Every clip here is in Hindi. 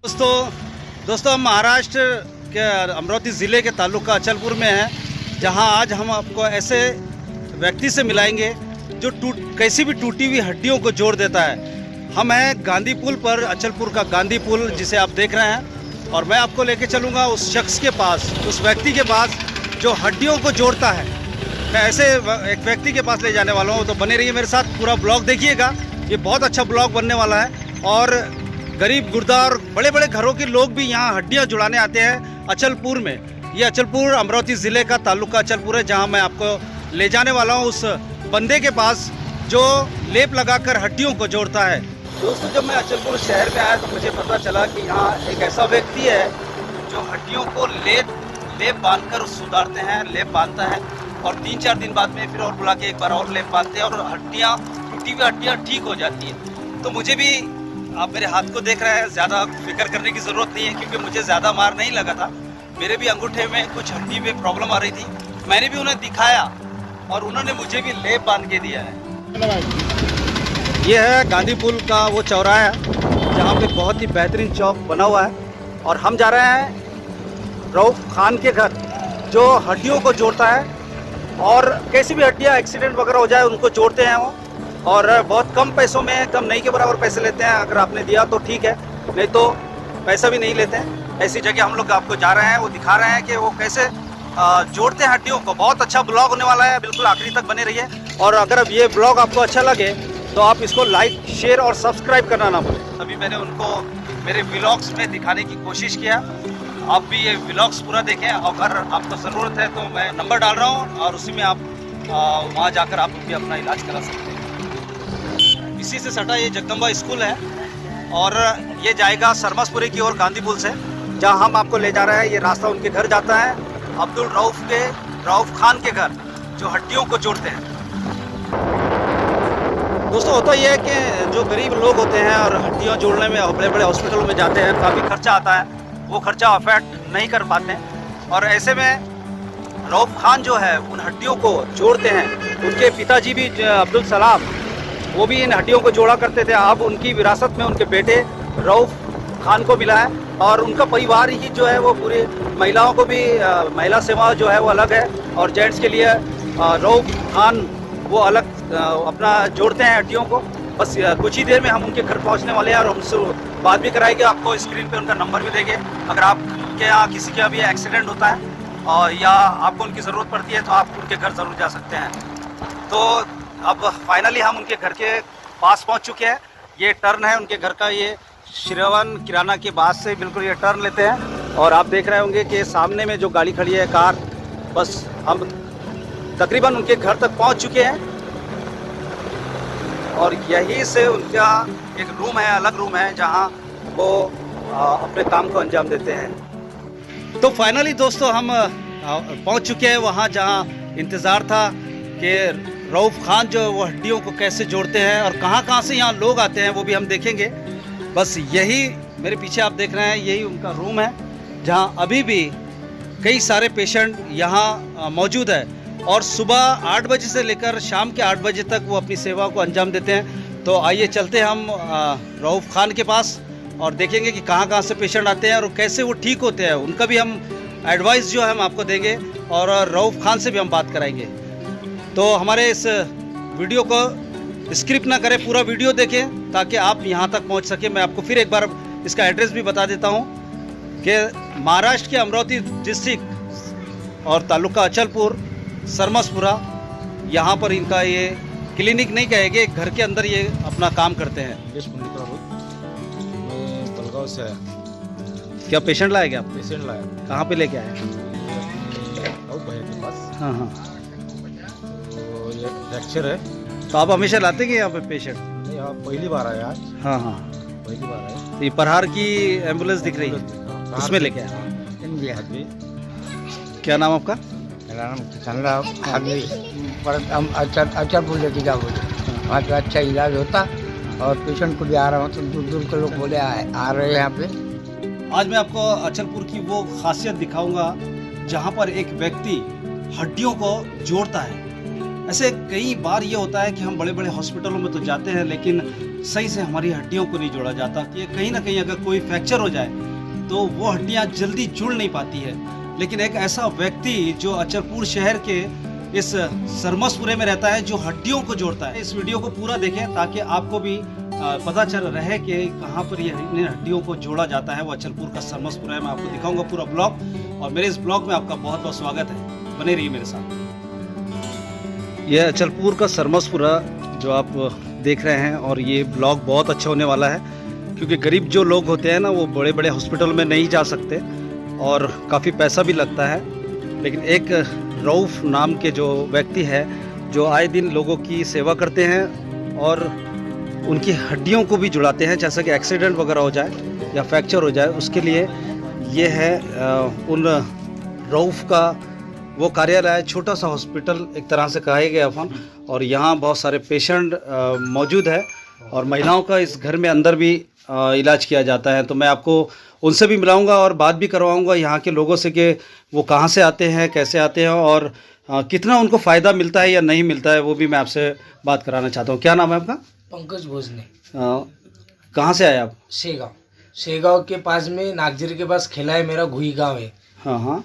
दोस्तों हम महाराष्ट्र के अमरावती ज़िले के तालुका अचलपुर में हैं, जहां आज हम आपको ऐसे व्यक्ति से मिलाएंगे जो कैसी भी टूटी हुई हड्डियों को जोड़ देता है। हम हैं गांधी पुल पर, अचलपुर का गांधी पुल जिसे आप देख रहे हैं, और मैं आपको लेके चलूँगा उस शख्स के पास, उस व्यक्ति के पास जो हड्डियों को जोड़ता है। मैं ऐसे एक व्यक्ति के पास ले जाने वाला हूँ, तो बने रहिए मेरे साथ, पूरा ब्लॉग देखिएगा। ये बहुत अच्छा ब्लॉग बनने वाला है और गरीब गुर्दा और बड़े बड़े घरों के लोग भी यहाँ हड्डियाँ जुड़ाने आते हैं अचलपुर में। ये अचलपुर अमरावती ज़िले का तालुका अचलपुर है, जहाँ मैं आपको ले जाने वाला हूँ उस बंदे के पास जो लेप लगाकर हड्डियों को जोड़ता है। दोस्तों, जब मैं अचलपुर शहर में आया तो मुझे पता चला कि यहाँ एक ऐसा व्यक्ति है जो हड्डियों को लेप बांधकर सुधारते हैं, लेप बांधता है और 3-4 दिन बाद में फिर और बुला के एक बार और लेप बांधते हैं और हड्डियाँ, टूटी हुई हड्डियाँ ठीक हो जाती है। तो मुझे भी, आप मेरे हाथ को देख रहे हैं, ज़्यादा फिक्र करने की ज़रूरत नहीं है क्योंकि मुझे ज़्यादा मार नहीं लगा था। मेरे भी अंगूठे में कुछ हड्डी में प्रॉब्लम आ रही थी, मैंने भी उन्हें दिखाया और उन्होंने मुझे भी लेप बांध के दिया है। ये है गांधी पुल का वो चौराहा जहाँ पे बहुत ही बेहतरीन चौक बना हुआ है और हम जा रहे हैं रऊफ खान के घर, जो हड्डियों को जोड़ता है और कैसी भी हड्डियाँ एक्सीडेंट वगैरह हो जाए उनको जोड़ते हैं वो, और बहुत कम पैसों में, कम नहीं के बराबर पैसे लेते हैं। अगर आपने दिया तो ठीक है, नहीं तो पैसा भी नहीं लेते हैं। ऐसी जगह हम लोग आपको जा रहे हैं, वो दिखा रहे हैं कि वो कैसे जोड़ते हैं हड्डियों को। बहुत अच्छा ब्लॉग होने वाला है, बिल्कुल आखिरी तक बने रहिए। और अगर अब ये ब्लॉग आपको अच्छा लगे तो आप इसको लाइक, शेयर और सब्सक्राइब करना ना भूलें। अभी मैंने उनको मेरे व्लॉग्स में दिखाने की कोशिश किया, आप भी ये व्लॉग्स पूरा देखें। अगर आपको ज़रूरत है तो मैं नंबर डाल रहा हूँ और उसी में आप वहाँ जाकर आप भी अपना इलाज करा सकते हैं। इसी से सटा ये जगदम्बा स्कूल है और ये जाएगा सरमसपुरी की ओर गांधी पुल से, जहाँ हम आपको ले जा रहे हैं। ये रास्ता उनके घर जाता है, अब्दुल रऊफ खान के घर, जो हड्डियों को जोड़ते हैं। दोस्तों, होता ये है कि जो गरीब लोग होते हैं और हड्डियाँ जोड़ने में बड़े बड़े हॉस्पिटलों में जाते हैं, काफ़ी खर्चा आता है, वो खर्चा अफोर्ड नहीं कर पाते हैं। और ऐसे में रऊफ खान जो है उन हड्डियों को जोड़ते हैं। उनके पिताजी भी अब्दुल सलाम, वो भी इन हड्डियों को जोड़ा करते थे। अब उनकी विरासत में उनके बेटे रऊफ खान को मिला है और उनका परिवार ही जो है वो पूरी महिलाओं को भी, महिला सेवा जो है वो अलग है और जेंट्स के लिए रऊफ खान वो अलग अपना जोड़ते हैं हड्डियों को। बस कुछ ही देर में हम उनके घर पहुंचने वाले हैं और हमसे बात भी कराएंगे। आपको स्क्रीन पे उनका नंबर भी देंगे। अगर आपके यहाँ किसी का भी एक्सीडेंट होता है और या आपको उनकी ज़रूरत पड़ती है तो आप उनके घर ज़रूर जा सकते हैं। तो अब फाइनली हम उनके घर के पास पहुंच चुके हैं। ये टर्न है उनके घर का, ये श्रवण किराना के बाद से बिल्कुल ये टर्न लेते हैं और आप देख रहे होंगे कि सामने में जो गाड़ी खड़ी है, कार, बस हम तकरीबन उनके घर तक पहुंच चुके हैं। और यहीं से उनका एक रूम है, अलग रूम है, जहां वो अपने काम को अंजाम देते हैं। तो फाइनली दोस्तों हम पहुंच चुके हैं वहां जहां इंतज़ार था कि रऊफ खान जो वो हड्डियों को कैसे जोड़ते हैं और कहां से यहाँ लोग आते हैं वो भी हम देखेंगे। बस यही मेरे पीछे आप देख रहे हैं, यही उनका रूम है जहाँ अभी भी कई सारे पेशेंट यहाँ मौजूद है और सुबह 8 बजे से लेकर शाम के 8 बजे तक वो अपनी सेवा को अंजाम देते हैं। तो आइए चलते हैं हम रऊफ खान के पास और देखेंगे कि कहाँ से पेशेंट आते हैं और कैसे वो ठीक होते हैं। उनका भी हम एडवाइस जो है हम आपको देंगे और रऊफ खान से भी हम बात कराएंगे। तो हमारे इस वीडियो को स्किप ना करें, पूरा वीडियो देखें ताकि आप यहाँ तक पहुँच सकें। मैं आपको फिर एक बार इसका एड्रेस भी बता देता हूँ कि महाराष्ट्र के अमरावती डिस्ट्रिक्ट और तालुका अचलपुर, सरमसपुरा, यहाँ पर इनका ये क्लिनिक नहीं कहेंगे, घर के अंदर ये अपना काम करते हैं। मैं बलगांव से आया। क्या पेशेंट लाए क्या आप? पेशेंट लाया। कहाँ पे लेके आए? भैया के पास। हाँ। तो ये फ्रैक्चर है। तो आप हमेशा लाते हैं यहाँ पे पेशेंट? नहीं, यहाँ पहली बार आया आज। हाँ, पहली बार आया। तो ये प्रहार की एम्बुलेंस दिख रही है, उसमें लेके आए। क्या नाम आपका? मेरा नाम किशन राव। अभी अचलपुर लेके जाओ, वहाँ पे अच्छा इलाज होता और पेशेंट को भी आ रहा हो तो दूर दूर के लोग बोले आ रहे हैं यहाँ पे। आज मैं आपको अचलपुर की वो खासियत दिखाऊंगा जहाँ पर एक व्यक्ति हड्डियों को जोड़ता है। ऐसे कई बार ये होता है कि हम बड़े बड़े हॉस्पिटलों में तो जाते हैं लेकिन सही से हमारी हड्डियों को नहीं जोड़ा जाता कि कहीं ना कहीं अगर कोई फ्रैक्चर हो जाए तो वो हड्डियां जल्दी जुड़ नहीं पाती है। लेकिन एक ऐसा व्यक्ति जो अचलपुर शहर के इस सरमसपुरे में रहता है जो हड्डियों को जोड़ता है। इस वीडियो को पूरा देखें ताकि आपको भी पता चल रहे कि कहाँ पर ये हड्डियों को जोड़ा जाता है। वो अचलपुर का सरमसपुरा है। मैं आपको दिखाऊंगा पूरा ब्लॉग, और मेरे इस ब्लॉग में आपका बहुत बहुत स्वागत है। बने रहिए मेरे साथ। यह अचलपुर का सरमसपुरा जो आप देख रहे हैं, और ये ब्लॉग बहुत अच्छा होने वाला है क्योंकि गरीब जो लोग होते हैं ना, वो बड़े बड़े हॉस्पिटल में नहीं जा सकते और काफ़ी पैसा भी लगता है। लेकिन एक रऊफ नाम के जो व्यक्ति है जो आए दिन लोगों की सेवा करते हैं और उनकी हड्डियों को भी जुड़ाते हैं, जैसा कि एक्सीडेंट वगैरह हो जाए या फ्रैक्चर हो जाए उसके लिए ये है उन रऊफ का वो कार्यालय है। छोटा सा हॉस्पिटल एक तरह से कहा गया अपन, और यहाँ बहुत सारे पेशेंट मौजूद है और महिलाओं का इस घर में अंदर भी इलाज किया जाता है। तो मैं आपको उनसे भी मिलाऊंगा और बात भी करवाऊंगा यहाँ के लोगों से कि वो कहाँ से आते हैं, कैसे आते हैं और कितना उनको फ़ायदा मिलता है या नहीं मिलता है, वो भी मैं आपसे बात कराना चाहता हूँ। क्या नाम है आपका? पंकज भोजने। कहाँ से आए आप? शेगांव के पास में नागजरी के पास खेला है मेरा, घुई गांव है। हाँ हाँ,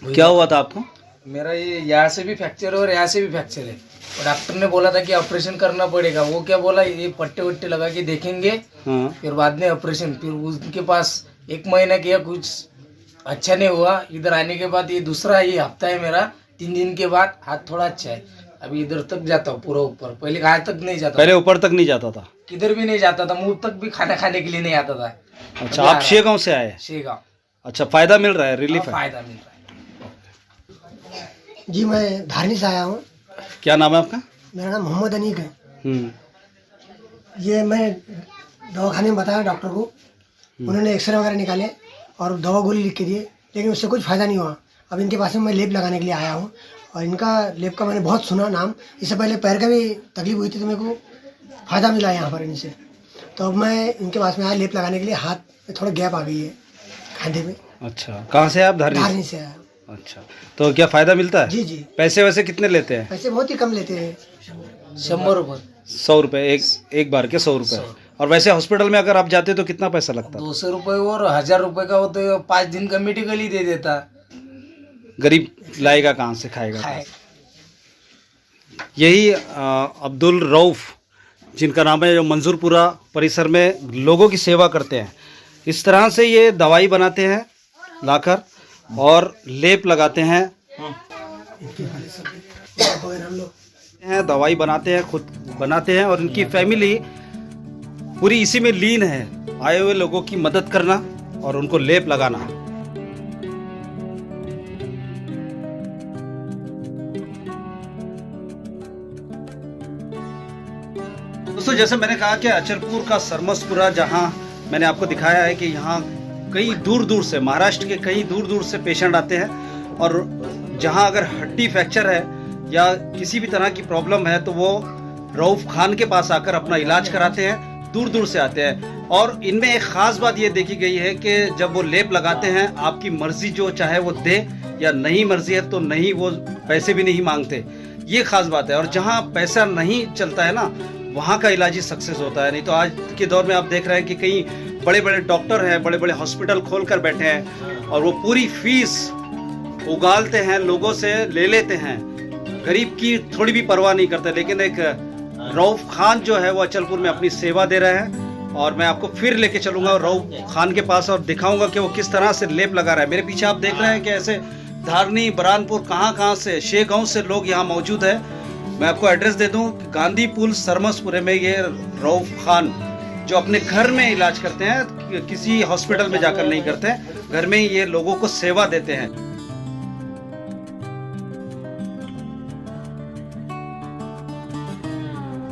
क्या हुआ था आपको? मेरा ये यहाँ से भी फ्रैक्चर है और यहाँ से भी फ्रैक्चर है, और डॉक्टर ने बोला था कि ऑपरेशन करना पड़ेगा। वो क्या बोला, ये पट्टे वट्टे लगा के देखेंगे, हाँ। फिर बाद में ऑपरेशन। फिर उनके पास 1 महीना किया, कुछ अच्छा नहीं हुआ। इधर आने के बाद ये दूसरा ये हफ्ता है मेरा, 3 दिन के बाद हाथ थोड़ा अच्छा है। अभी इधर तक जाता हूँ पूरा ऊपर, पहले हाथ तक नहीं जाता। पहले ऊपर तक नहीं जाता था? किधर भी नहीं जाता था, मुंह तक भी खाना खाने के लिए नहीं आता था। अच्छा, आप शेगांव से आए? शेगांव। अच्छा, फायदा मिल रहा है, रिलीफ है? फायदा मिल रहा है जी। मैं धारनी से आया हूँ। क्या नाम है आपका? मेरा नाम मोहम्मद अनीक है। ये मैं दवाखाने में बताया डॉक्टर को, उन्होंने एक्सरे वगैरह निकाले और दवा गोली लिख के दिए, लेकिन उससे कुछ फ़ायदा नहीं हुआ। अब इनके पास में मैं लेप लगाने के लिए आया हूँ, और इनका लेप का मैंने बहुत सुना नाम। इससे पहले पैर का भी तकलीफ हुई थी तो मेरे को फ़ायदा मिला यहाँ पर इनसे। तो अब मैं इनके पास में आया लेप लगाने के लिए। हाथ में थोड़ा गैप आ गई है खांधे में। अच्छा, कहाँ से आप? धारनी से आया। अच्छा, तो क्या फ़ायदा मिलता है? जी जी। पैसे वैसे कितने लेते हैं? पैसे बहुत ही कम लेते हैं, 100 रुपये। 100 रुपये एक बार के 100 रुपये। और वैसे हॉस्पिटल में अगर आप जाते तो कितना पैसा लगता? 200 रुपये, और 1000 रुपये का हो तो 5 दिन का मेडिकल ही दे देता। गरीब लाएगा कहाँ से, खाएगा कहाँ से? यही अब्दुल रऊफ जिनका नाम है, जो मंजूरपुरा परिसर में लोगों की सेवा करते हैं। इस तरह से ये दवाई बनाते हैं लाकर और लेप लगाते हैं, दवाई बनाते हैं, खुद बनाते हैं, और इनकी फैमिली पूरी इसी में लीन है, आए हुए लोगों की मदद करना और उनको लेप लगाना। दोस्तों, जैसे मैंने कहा कि अचलपुर का सरमसपुरा, जहां मैंने आपको दिखाया है कि यहाँ कई दूर दूर से, महाराष्ट्र के कई दूर दूर से पेशेंट आते हैं, और जहां अगर हड्डी फ्रैक्चर है या किसी भी तरह की प्रॉब्लम है तो वो रऊफ खान के पास आकर अपना इलाज कराते हैं। दूर दूर से आते हैं, और इनमें एक ख़ास बात ये देखी गई है कि जब वो लेप लगाते हैं, आपकी मर्जी जो चाहे वो दे, या नहीं मर्जी है तो नहीं, वो पैसे भी नहीं मांगते। ये ख़ास बात है। और जहाँ पैसा नहीं चलता है ना, वहाँ का इलाज ही सक्सेस होता है। नहीं तो आज के दौर में आप देख रहे हैं कि कई बड़े बड़े डॉक्टर हैं, बड़े बड़े हॉस्पिटल खोल कर बैठे हैं, और वो पूरी फीस उगालते हैं, लोगों से ले लेते हैं, गरीब की थोड़ी भी परवाह नहीं करते। लेकिन एक रऊफ खान जो है वो अचलपुर में अपनी सेवा दे रहे हैं, और मैं आपको फिर लेके चलूँगा रऊफ खान के पास और दिखाऊँगा कि वो किस तरह से लेप लगा रहा है। मेरे पीछे आप देख रहे हैं कि ऐसे धारनी, बरानपुर, कहाँ से, शेगांव से लोग यहाँ मौजूद है। मैं आपको एड्रेस दे दूं, गांधी पुल सरमसपुरे में ये रऊफ खान जो अपने घर में इलाज करते हैं, किसी हॉस्पिटल में जाकर नहीं करते, घर में ही ये लोगों को सेवा देते हैं।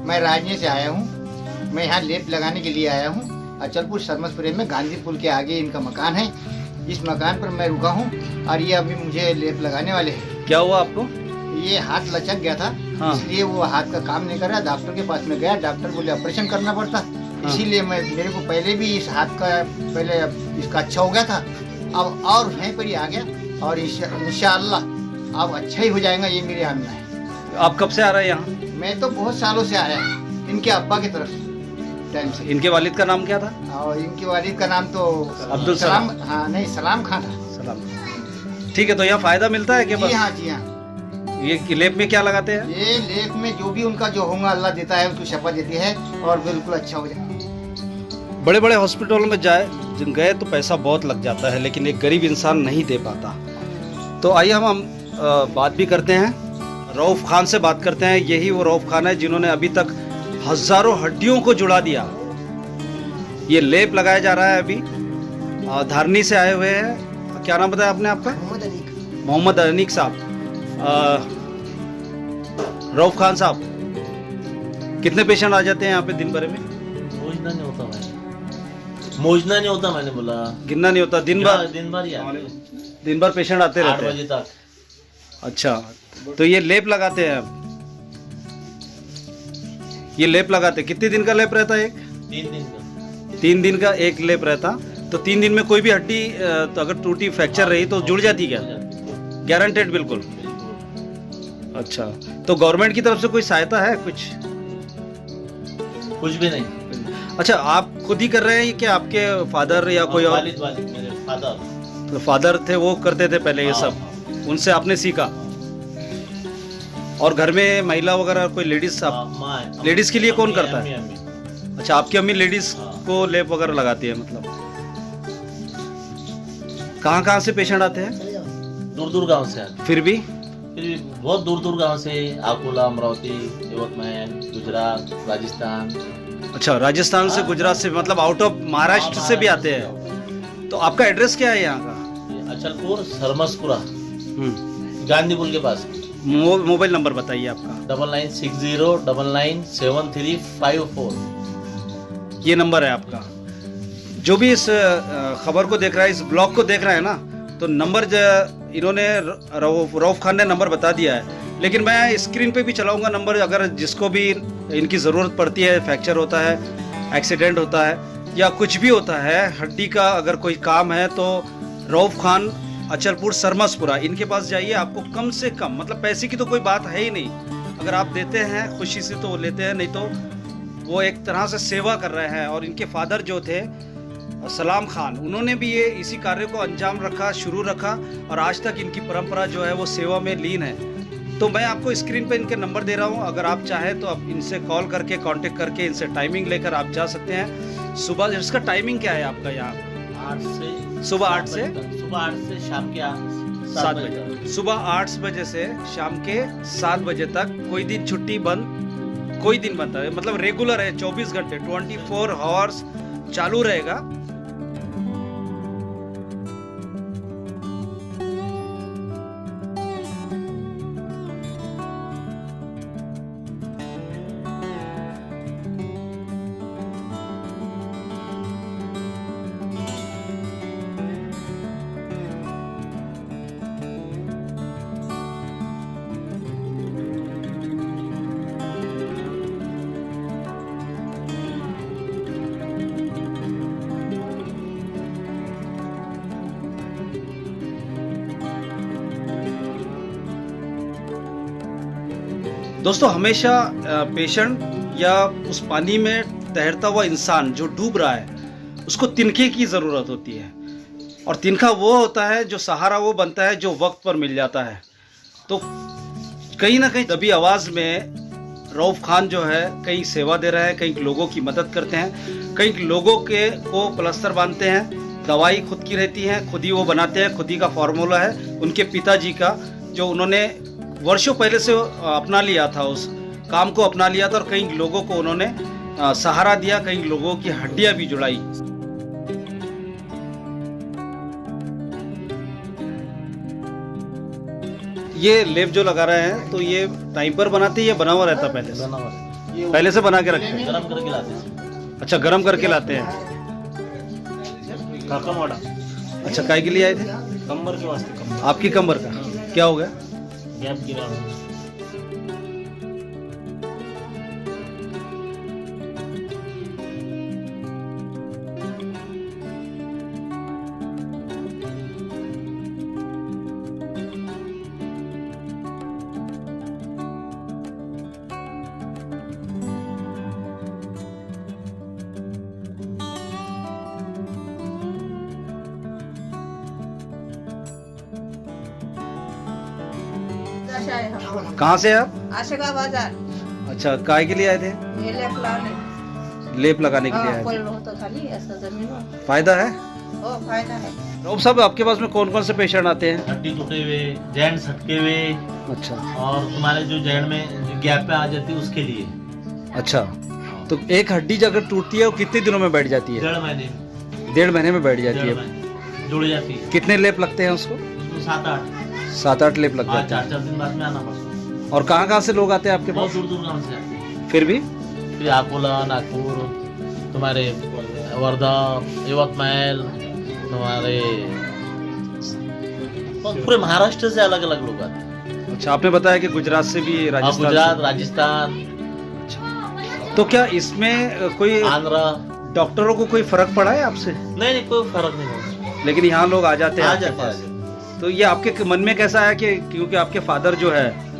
मैं राजनी से आया हूँ। मैं यहाँ लेप लगाने के लिए आया हूँ। अचलपुर सरमसपुरे में गांधी पुल के आगे इनका मकान है। इस मकान पर मैं रुका हूँ और ये अभी मुझे लेप लगाने वाले हैं। क्या हुआ आपको? ये हाथ लचक गया था, हाँ। इसलिए वो हाथ का काम नहीं कर रहा। डॉक्टर के पास में गया, डॉक्टर बोले ऑपरेशन करना पड़ता, हाँ। इसीलिए मेरे को पहले भी इस हाथ का पहले इसका अच्छा हो गया था, अब और यहीं पर ही आ गया, और इंशाअल्लाह अब अच्छा ही हो जाएगा, ये मेरे आना है। आप कब से आ रहे हैं यहाँ? मैं तो बहुत सालों से आया, इनके अब्बा की तरफ से। टाइम से। इनके वालिद का नाम क्या था? और इनके वालिद का नाम तो अब्दुल सलाम। हाँ नहीं, सलाम खान था। सलाम। ठीक है, तो यहाँ फायदा मिलता है कि जी बस हाँ, जी हाँ। ये लेप में क्या लगाते हैं? ये लेप में जो भी उनका जो होगा अल्लाह देता है, उसको शफा देती है और बिल्कुल अच्छा हो जाए। बड़े बड़े हॉस्पिटलों में गए तो पैसा बहुत लग जाता है, लेकिन एक गरीब इंसान नहीं दे पाता। तो आइए हम बात भी करते हैं, रऊफ खान से बात करते हैं। यही वो रऊफ खान है जिन्होंने अभी तक हजारों हड्डियों को जुड़ा दिया। ये लेप लगाया जा रहा है अभी। धारनी से आए हुए हैं। क्या नाम बताया आपने आपका? मोहम्मद अनीक। मोहम्मद अनीक साहब। रऊफ खान साहब, कितने पेशेंट आ जाते हैं यहाँ पे दिन भर में? मोजना नहीं होता मैंने, मोजना नहीं होता मैंने बोला, गिनना नहीं होता। दिन भर ही आते हैं, दिन भर पेशेंट आते 8 रहते हैं। बजे तक। अच्छा, तो ये लेप लगाते हैं आप? ये लेप लगाते, कितने दिन का लेप रहता है? 3 दिन का। 3 दिन का एक लेप रहता। तो 3 दिन में कोई भी हड्डी तो अगर टूटी फ्रैक्चर रही तो जुड़ जाती क्या? गारंटेड बिल्कुल। अच्छा, तो गवर्नमेंट की तरफ से कोई सहायता है कुछ? कुछ भी नहीं। अच्छा, आप खुद ही कर रहे हैं कि आपके फादर या कोई और? वालिद मेरे फादर। तो फादर थे, वो करते थे पहले ये सब, उनसे आपने सीखा? और घर में महिला वगैरह कोई लेडीज? आप लेडीज के लिए कौन करता है? अच्छा, आपकी अम्मी लेडीज को लेप वगैरह लगाती है। मतलब कहाँ कहाँ से पेशेंट आते हैं? दूर दूर गांव से आते। फिर भी बहुत दूर दूर गांव से, अकोला, अमरावती, यवतमाल, गुजरात, राजस्थान। अच्छा, राजस्थान से, गुजरात से, मतलब आउट ऑफ महाराष्ट्र से भी आते हैं। तो आपका एड्रेस क्या है यहाँ का? अचलपुर, सरमसपुरा, गांधी पुल के पास। मोबाइल नंबर बताइए आपका। 9960997354। ये नंबर है आपका। जो भी इस खबर को देख रहा है, इस ब्लॉग को देख रहा है ना, तो नंबर इन्होंने रऊफ खान ने नंबर बता दिया है, लेकिन मैं स्क्रीन पे भी चलाऊंगा नंबर। अगर जिसको भी इनकी ज़रूरत पड़ती है, फ्रैक्चर होता है, एक्सीडेंट होता है या कुछ भी होता है, हड्डी का अगर कोई काम है, तो रऊफ खान, अचलपुर, सरमसपुरा, इनके पास जाइए। आपको कम से कम, मतलब पैसे की तो कोई बात है ही नहीं। अगर आप देते हैं खुशी से तो वो लेते हैं, नहीं तो वो एक तरह से सेवा कर रहे हैं। और इनके फादर जो थे सलाम खान, उन्होंने भी ये इसी कार्य को अंजाम रखा, शुरू रखा, और आज तक इनकी परंपरा जो है वो सेवा में लीन है। तो मैं आपको स्क्रीन पे इनके नंबर दे रहा हूँ। अगर आप चाहें तो आप इनसे कॉल करके, कांटेक्ट करके, इनसे टाइमिंग लेकर आप जा सकते हैं। सुबह इसका टाइमिंग क्या है आपका यहाँ? 8 से सुबह 8 से सुबह 8 से शाम के 7 बजे। सुबह 8 बजे से शाम के 7 बजे तक। कोई दिन छुट्टी बंद, कोई दिन बंद है, मतलब रेगुलर है, 24 घंटे 24 आवर्स चालू रहेगा। दोस्तों, हमेशा पेशेंट या उस पानी में तैरता हुआ इंसान जो डूब रहा है, उसको तिनके की ज़रूरत होती है। और तिनका वो होता है जो सहारा वो बनता है जो वक्त पर मिल जाता है। तो कहीं ना कहीं दबी आवाज़ में रऊफ खान जो है कई सेवा दे रहे हैं, कई लोगों की मदद करते हैं, कई लोगों के को प्लास्टर बांधते हैं, दवाई खुद की रहती है, खुद ही वो बनाते हैं, खुद ही का फार्मूला है उनके पिताजी का, जो उन्होंने वर्षों पहले से अपना लिया था, उस काम को अपना लिया था। और कई लोगों को उन्होंने सहारा दिया, कई लोगों की हड्डियां भी जुड़ाई। ये लेप जो लगा रहे हैं, तो ये टाइम पर बनाते हैं या बना हुआ रहता पहले से? बना हुआ है। पहले से बना के रखते हैं? गरम करके लाते हैं। अच्छा, गरम करके लाते हैं। काकामाड़ा। अच्छा, काय के लिए आए थे? कमर के वास्ते। कमर आपकी कमर का क्या हो गया? गैप गिरा। वहाँ से आए हम कहाँ से आप? आशिका बाजार अच्छा, काय के लिए आए थे? ये लेप लाने लेप लगाने के लिए हाँ, आए कोई थे। लो तो खाली ऐसा जमीन हो फायदा है? ओ फायदा है। रऊफ साहब, आपके पास में कौन कौन से पेशेंट आते हैं? हड्डी टूटे हुए, जॉइंट हटके हुए, अच्छा और तुम्हारे जो जॉइंट में गैप पे आ जाती है उसके लिए। अच्छा, तो एक हड्डी अगर टूटती है वो कितने दिनों में बैठ जाती है? 1.5 महीने में, 1.5 महीने में बैठ जाती 1.5 है। महीने जुड़ जाती है। कितने लेप लगते हैं उसको? उसको 7-8 7-8 लेप लग जाते 4 दिन बाद में आना पड़ता है। हैं। और कहाँ से लोग आते हैं आपके बहुत पास? दूर दूर गाँव से आते हैं। फिर भी फिर अकोला, नागपुर, तुम्हारे वर्धा, यवतमाल, तुम्हारे पूरे महाराष्ट्र से अलग अलग लोग आते हैं। अच्छा, आपने बताया कि गुजरात से भी, हाँ, राजस्थान गुजरात, से। राजस्थान, तो क्या इसमें कोई आंध्रा। डॉक्टरों को कोई फर्क पड़ा है आपसे? नहीं, कोई फर्क नहीं पड़ता। लेकिन यहाँ लोग आ जाते हैं आ आपके जाते पास। हैं। तो ये आपके मन में कैसा है कि क्योंकि आपके फादर जो है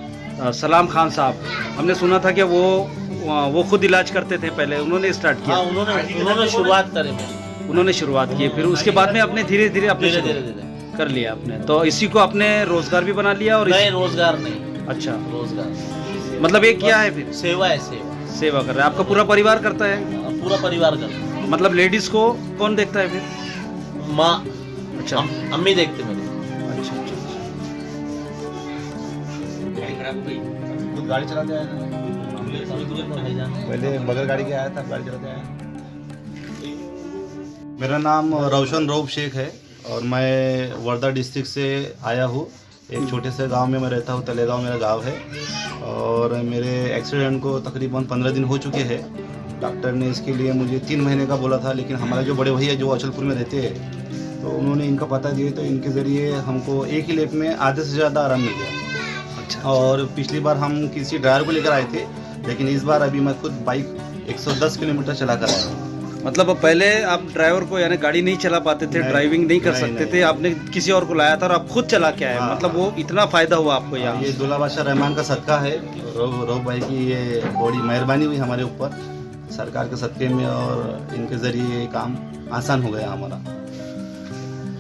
सलाम खान साहब, हमने सुना था कि वो खुद इलाज करते थे पहले, उन्होंने स्टार्ट हाँ, किया। उन्होंने शुरुआत करी मेरी। उन्होंने शुरुआत की, फिर उसके बाद में अपने धीरे धीरे अपने धीरे शुरू धीरे धीरे। कर लिया आपने। तो इसी को आपने रोजगार भी बना लिया और नहीं, रोजगार नहीं, अच्छा, रोजगार मतलब ये क्या है फिर? सेवा है, सेवा। सेवा कर रहा है। आपका पूरा परिवार करता है? पूरा परिवार करता है। मतलब लेडीज को कौन देखता है फिर? माँ, अच्छा अम्मी देखते मेरे। अच्छा अच्छा। खुद गाड़ी चलाते आया था। पहले बगल गाड़ी के आया था, गाड़ी चलाते आया। मेरा नाम रोशन रऊफ शेख है और मैं वर्धा डिस्ट्रिक्ट से आया हूँ। एक छोटे से गांव में मैं रहता हूँ, तलेगांव मेरा गांव है। और मेरे एक्सीडेंट को तकरीबन 15 दिन हो चुके हैं। डॉक्टर ने इसके लिए मुझे 3 महीने का बोला था, लेकिन हमारे जो बड़े भैया जो अचलपुर में रहते हैं, तो उन्होंने इनका पता दिए, तो इनके ज़रिए हमको एक ही लेप में आधे से ज़्यादा आराम मिल गया। अच्छा, और पिछली बार हम किसी ड्राइवर को लेकर आए थे, लेकिन इस बार अभी मैं खुद बाइक 110 किलोमीटर चला कर आया हूँ। मतलब पहले आप ड्राइवर को यानी गाड़ी नहीं चला पाते थे, नहीं, ड्राइविंग नहीं कर नहीं, सकते नहीं। थे, आपने किसी और को लाया था और आप खुद चला के आए। हाँ। मतलब वो इतना फायदा हुआ आपको यहाँ? ये दुल्ला बादशाह रहमान का सदका है। रोह भाई की ये बड़ी मेहरबानी हुई हमारे ऊपर, सरकार के सदके में, और इनके ज़रिए ये काम आसान हो गया हमारा।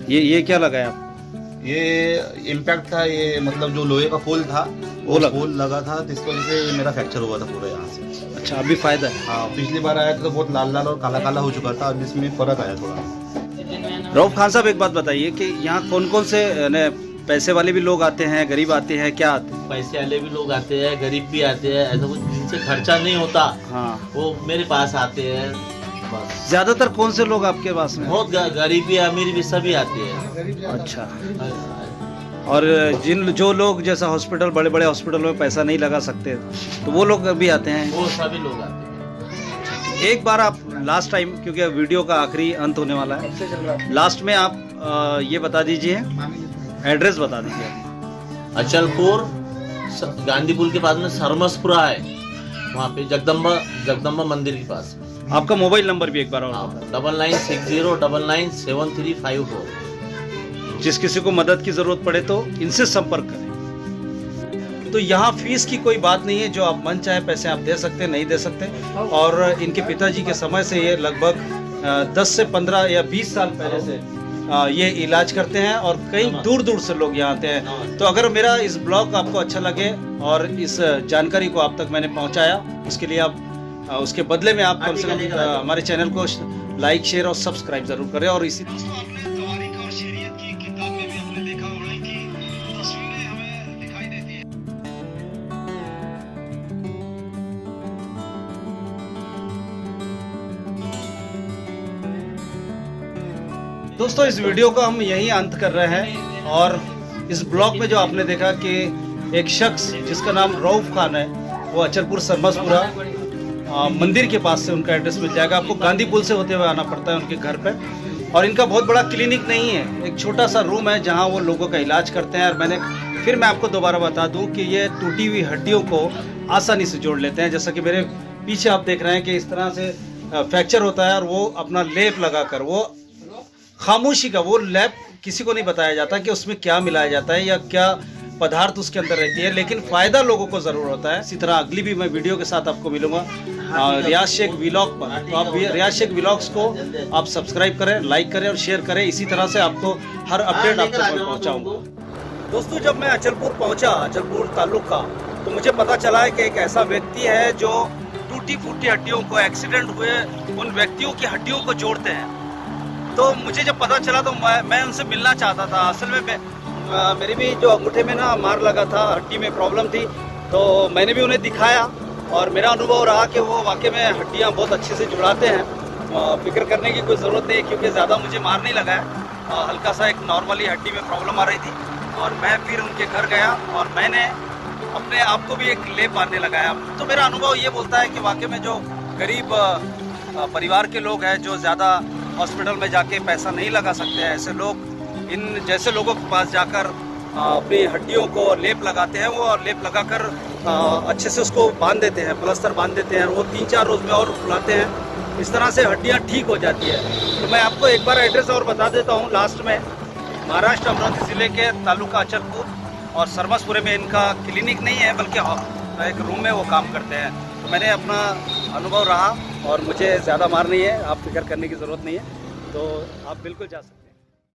ये क्या लगाया आप? ये इम्पैक्ट था, ये मतलब जो लोहे का पोल था वो वो लगा। पोल लगा था, जिसकी वजह से मेरा फ्रैक्चर हुआ था पूरा यहाँ से। अच्छा, अभी फायदा है? हाँ, पिछली बार आया था तो बहुत लाल लाल और काला काला हो चुका था, अब इसमें फ़र्क आया थोड़ा। रऊफ खान साहब, एक बात बताइए कि यहाँ कौन कौन से यानी पैसे वाले भी लोग आते हैं, गरीब आते हैं, क्या आते हैं? पैसे वाले भी लोग आते हैं, गरीब भी आते हैं। ऐसा कुछ जिनसे खर्चा नहीं होता हाँ, वो मेरे पास आते हैं। बस ज्यादातर कौन से लोग आपके पास में? बहुत गरीब भी, अमीर भी, सभी आते हैं। अच्छा, और जो लोग जैसा हॉस्पिटल, बड़े बड़े हॉस्पिटल में पैसा नहीं लगा सकते, तो वो लोग भी आते हैं? वो सभी लोग आते हैं। एक बार आप लास्ट टाइम, क्योंकि वीडियो का आखिरी अंत होने वाला है, लास्ट में आप ये बता दीजिए, एड्रेस बता दीजिए। अचलपुर, गांधी पुल के पास में सरमसपुरा है, वहाँ पे जगदम्बा मंदिर के पास। आपका मोबाइल नंबर भी एक बार और बता। 9960997354। जिस किसी को मदद की जरूरत पड़े तो इनसे संपर्क करें। तो यहाँ फीस की कोई बात नहीं है, जो आप मन चाहे पैसे आप दे सकते हैं, नहीं दे सकते। और इनके पिताजी के समय से ये लगभग 10 से 15 या 20 साल पहले से ये इलाज करते हैं, और कई दूर दूर से लोग यहाँ आते हैं। तो अगर मेरा इस ब्लॉग आपको अच्छा लगे और इस जानकारी को आप तक मैंने पहुँचाया, उसके लिए आप उसके बदले में आप कम से कम हमारे चैनल को लाइक, शेयर और सब्सक्राइब जरूर करें। और इसी दोस्तों, इस वीडियो का हम यही अंत कर रहे हैं। और इस ब्लॉग में जो आपने देखा कि एक शख्स जिसका नाम रऊफ खान है, वो अचलपुर सरमसपुरा मंदिर के पास से उनका एड्रेस मिल जाएगा। आपको गांधी पुल से होते हुए आना पड़ता है उनके घर पे। और इनका बहुत बड़ा क्लिनिक नहीं है, एक छोटा सा रूम है जहां वो लोगों का इलाज करते हैं। और मैं आपको दोबारा बता दूं कि ये टूटी हुई हड्डियों को आसानी से जोड़ लेते हैं। जैसा कि मेरे पीछे आप देख रहे हैं कि इस तरह से फ्रैक्चर होता है, और वो अपना लेप लगाकर, वो खामोशी का वो लेप, किसी को नहीं बताया जाता कि उसमें क्या मिलाया जाता है या क्या पदार्थ उसके अंदर रहती है, लेकिन फ़ायदा लोगों को ज़रूर होता है। इसी तरह अगली भी मैं वीडियो के साथ आपको मिलूंगा रियाज शेख व्लॉग पर। तो आप रियाज शेख व्लॉग्स को आप सब्सक्राइब करें, लाइक करें और शेयर करें। इसी तरह से आपको हर अपडेट आप तक पहुँचाऊँगा। दोस्तों, जब मैं अचलपुर पहुंचा, अचलपुर तालुका, तो मुझे पता चला है कि एक ऐसा व्यक्ति है जो टूटी फूटी हड्डियों को, एक्सीडेंट हुए उन व्यक्तियों की हड्डियों को जोड़ते हैं। तो मुझे जब पता चला तो मैं उनसे मिलना चाहता था। असल में मेरी भी जो अंगूठे में ना मार लगा था, हड्डी में प्रॉब्लम थी, तो मैंने भी उन्हें दिखाया और मेरा अनुभव रहा कि वो वाकई में हड्डियाँ बहुत अच्छे से जुड़ाते हैं। फिक्र करने की कोई ज़रूरत नहीं, क्योंकि ज़्यादा मुझे मार नहीं लगा है। हल्का सा एक नॉर्मली हड्डी में प्रॉब्लम आ रही थी और मैं फिर उनके घर गया और मैंने अपने आप को भी एक लेप आने लगाया। तो मेरा अनुभव ये बोलता है कि वाकई में जो गरीब परिवार के लोग हैं, जो ज़्यादा हॉस्पिटल में जाके पैसा नहीं लगा सकते हैं, ऐसे लोग इन जैसे लोगों के पास जाकर अपनी हड्डियों को लेप लगाते हैं। वो लेप लगाकर अच्छे से उसको बांध देते हैं, प्लास्टर बांध देते हैं, वो 3-4 रोज़ में और फुलाते हैं। इस तरह से हड्डियाँ ठीक हो जाती है। तो मैं आपको एक बार एड्रेस और बता देता हूँ लास्ट में। महाराष्ट्र अमरावती ज़िले के तालुका अचलपुर और सरमसपुरे में इनका क्लिनिक नहीं है, बल्कि एक रूम में वो काम करते हैं। तो मैंने अपना अनुभव रहा और मुझे ज़्यादा मार नहीं है, आप फिक्र करने की ज़रूरत नहीं है, तो आप बिल्कुल जा सकते हैं।